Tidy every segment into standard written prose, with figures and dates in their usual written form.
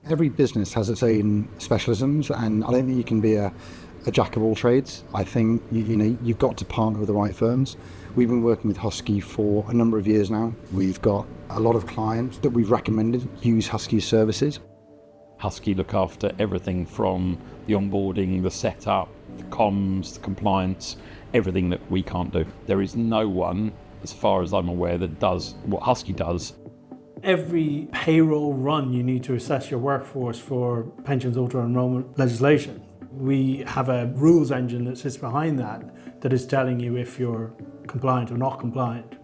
Every business has its own specialisms, and I don't think you can be a jack of all trades. I think you've got to partner with the right firms. We've been working with Husky for a number of years now. We've got a lot of clients that we've recommended use Husky's services. Husky look after everything from the onboarding, the setup, the comms, the compliance, everything that we can't do. There is no one, as far as I'm aware, that does what Husky does. Every payroll run, you need to assess your workforce for pensions auto-enrollment legislation. We have a rules engine that sits behind that is telling you if you're compliant or not compliant.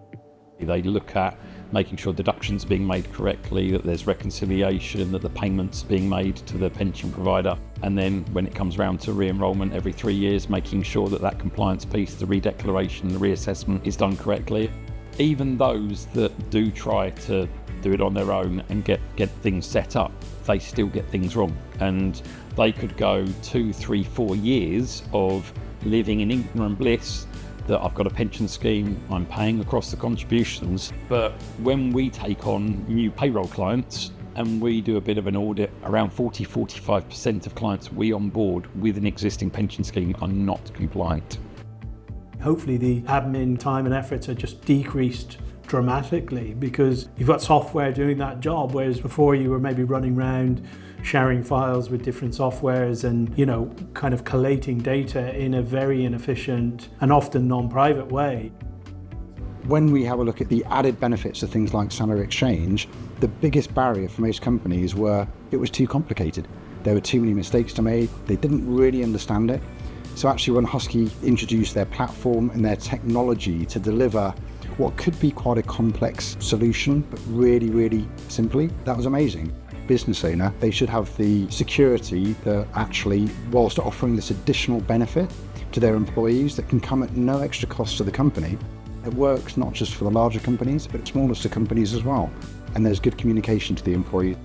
They look at making sure deductions are being made correctly, that there's reconciliation, that the payments are being made to the pension provider. And then when it comes around to re-enrolment every 3 years, making sure that compliance piece, the redeclaration, the reassessment is done correctly. Even those that do try to do it on their own and get things set up, they still get things wrong. And they could go 2, 3, 4 years of living in ignorant bliss that I've got a pension scheme, I'm paying across the contributions. But when we take on new payroll clients and we do a bit of an audit, around 40-45% of clients we onboard with an existing pension scheme are not compliant. Hopefully the admin time and efforts are just decreased dramatically because you've got software doing that job, whereas before you were maybe running around sharing files with different softwares and kind of collating data in a very inefficient and often non-private way. When we have a look at the added benefits of things like salary exchange, the biggest barrier for most companies were it was too complicated. There were too many mistakes to make. They didn't really understand it. So actually when Husky introduced their platform and their technology to deliver what could be quite a complex solution, but really, really simply, that was amazing. Business owner, they should have the security that actually, whilst offering this additional benefit to their employees that can come at no extra cost to the company, it works not just for the larger companies, but smallest companies as well. And there's good communication to the employee.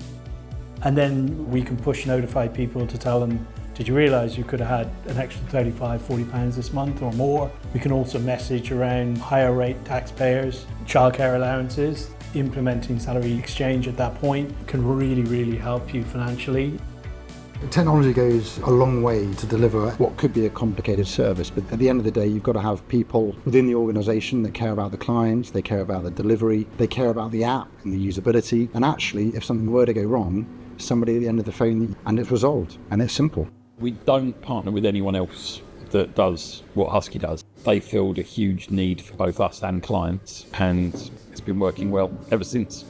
And then we can push notify people to tell them, did you realise you could have had an extra £35-40 this month or more? We can also message around higher rate taxpayers, childcare allowances. Implementing salary exchange at that point can really, really help you financially. Technology goes a long way to deliver what could be a complicated service, but at the end of the day, you've got to have people within the organisation that care about the clients, they care about the delivery, they care about the app and the usability, and actually, if something were to go wrong, somebody at the end of the phone and it's resolved, and it's simple. We don't partner with anyone else that does what Husky does. They filled a huge need for both us and clients, and it's been working well ever since.